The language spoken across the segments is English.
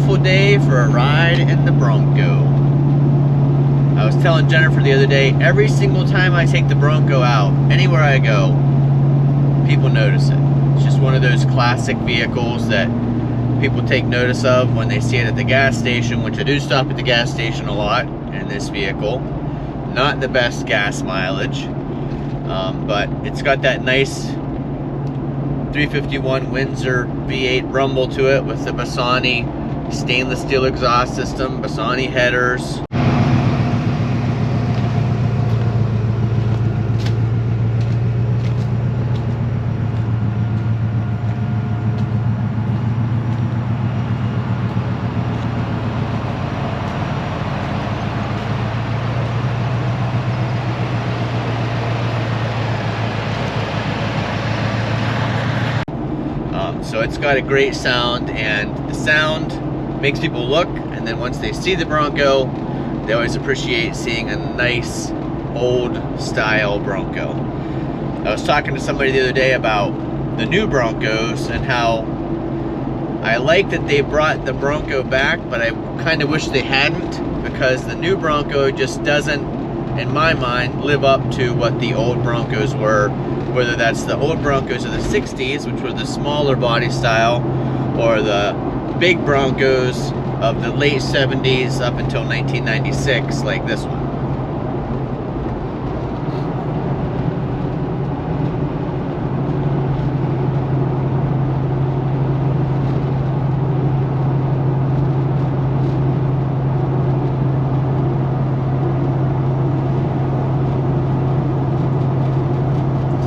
beautiful day for a ride in the Bronco. I was telling Jennifer the other day, every single time I take the Bronco out, anywhere I go, people notice it. It's just one of those classic vehicles that people take notice of when they see it at the gas station, which I do stop at the gas station a lot in this vehicle. Not the best gas mileage, but it's got that nice 351 Windsor V8 rumble to it with the Bassani stainless steel exhaust system, Bassani headers. So it's got a great sound, and the sound makes people look, and then once they see the Bronco, they always appreciate seeing a nice old style Bronco. I was talking to somebody the other day about the new Broncos and how I like that they brought the Bronco back, but I kind of wish they hadn't, because the new Bronco just doesn't, in my mind, live up to what the old Broncos were. Whether that's the old Broncos of the 60s, which were the smaller body style, or the big Broncos of the late 70s up until 1996, like this one.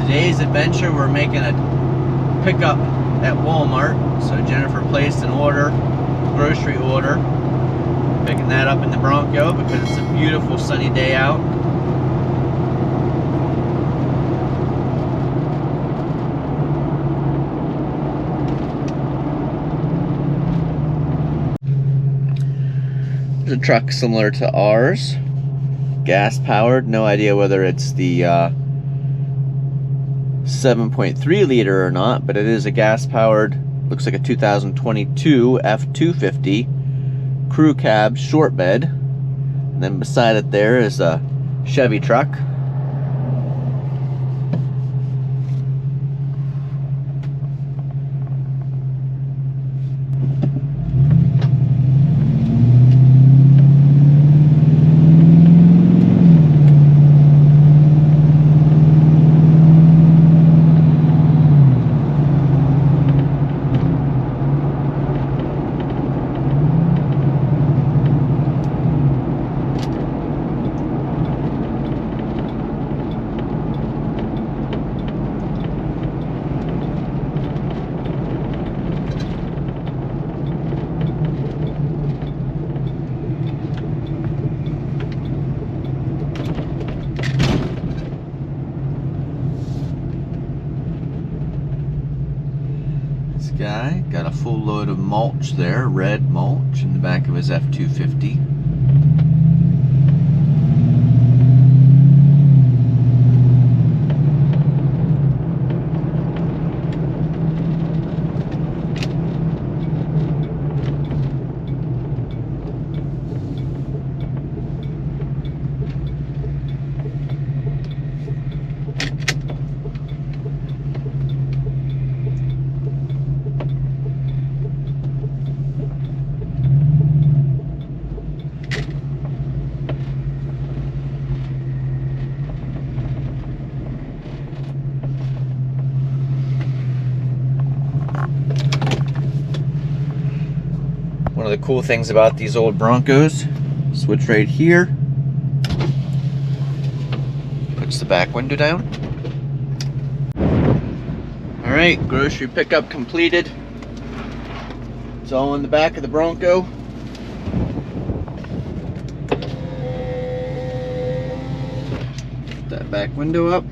Today's adventure, we're making a pickup at Walmart. So Jennifer placed an order, grocery order, picking that up in the Bronco because it's a beautiful sunny day out. There's a truck similar to ours, gas powered. No idea whether it's the 7.3 liter or not, but it is a gas powered, looks like a 2022 F250 crew cab short bed. And then beside it there is a Chevy truck. Guy got a full load of mulch there, red mulch in the back of his F250. One of the cool things about these old Broncos, switch right here, puts the back window down. Alright, grocery pickup completed. It's all in the back of the Bronco. Put that back window up.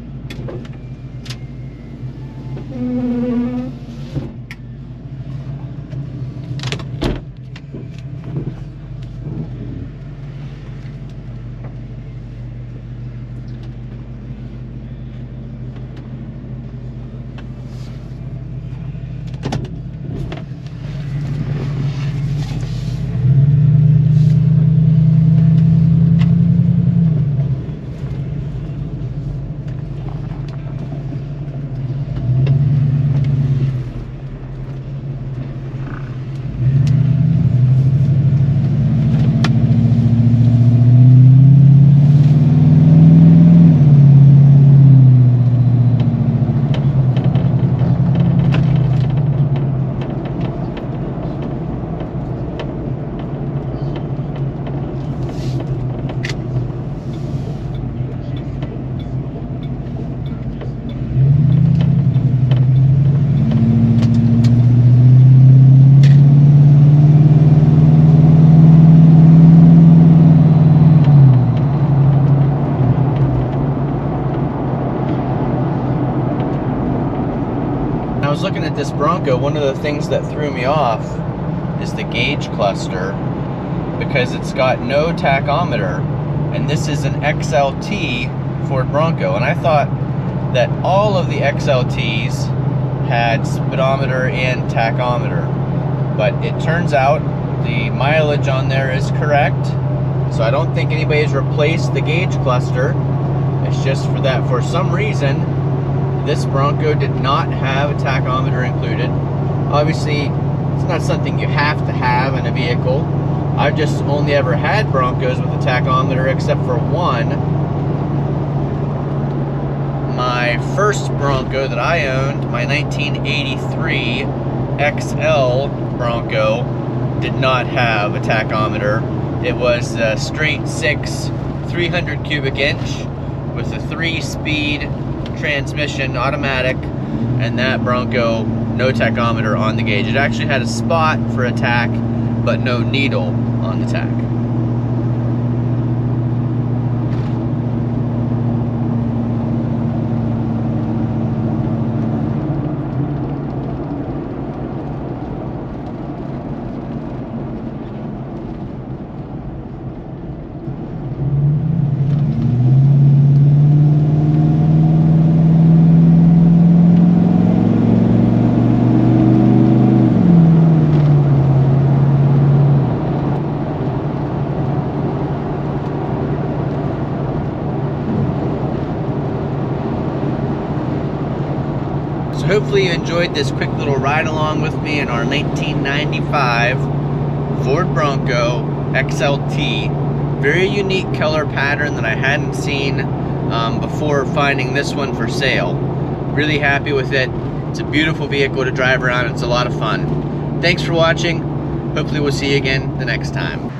this Bronco, one of the things that threw me off is the gauge cluster, because it's got no tachometer, and this is an XLT Ford Bronco, and I thought that all of the XLTs had speedometer and tachometer, but it turns out the mileage on there is correct, so I don't think anybody's replaced the gauge cluster. It's just for that, for some reason, this Bronco did not have a tachometer included. Obviously, it's not something you have to have in a vehicle. I've just only ever had Broncos with a tachometer except for one. My first Bronco that I owned, my 1983 XL Bronco, did not have a tachometer. It was a straight 6 300 cubic inch with a 3-speed transmission, automatic, and that Bronco, no tachometer on the gauge. It actually had a spot for a tach, but no needle on the tach. Hopefully you enjoyed this quick little ride along with me in our 1995 Ford Bronco XLT. Very unique color pattern that I hadn't seen before finding this one for sale. Really happy with it. It's a beautiful vehicle to drive around. It's a lot of fun. Thanks for watching. Hopefully we'll see you again the next time.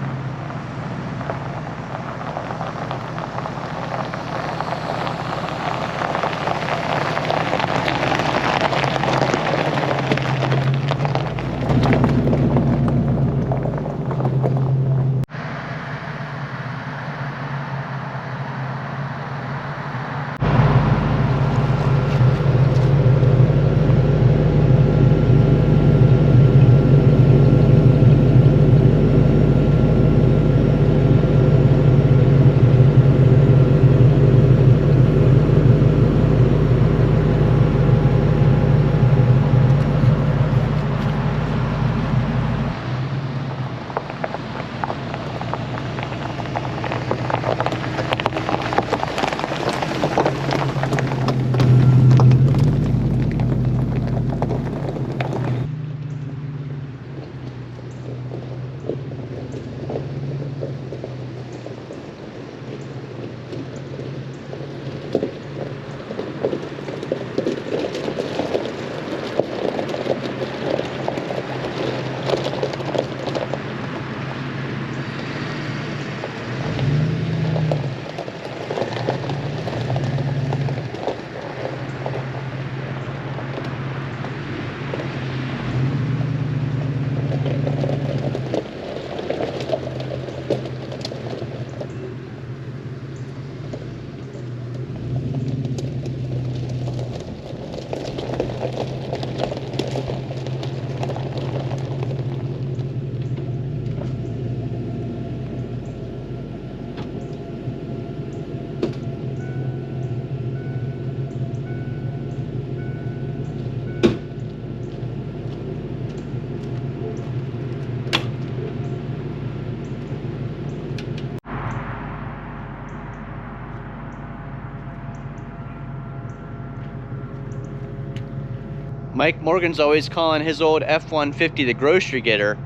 Mike Morgan's always calling his old F-150 the grocery getter.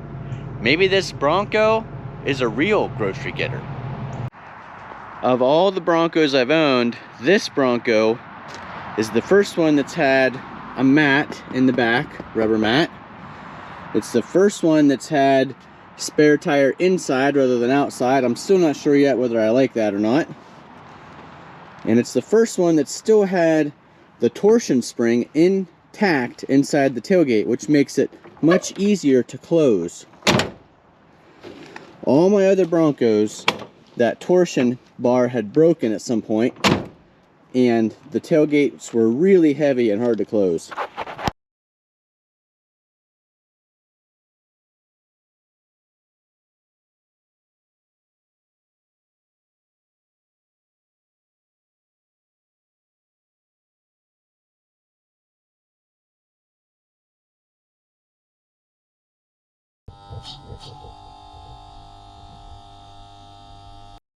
Maybe this Bronco is a real grocery getter. Of all the Broncos I've owned, this Bronco is the first one that's had a mat in the back, rubber mat. It's the first one that's had spare tire inside rather than outside. I'm still not sure yet whether I like that or not. And it's the first one that still had the torsion spring intact inside the tailgate, which makes it much easier to close. All my other Broncos, that torsion bar had broken at some point, and the tailgates were really heavy and hard to close.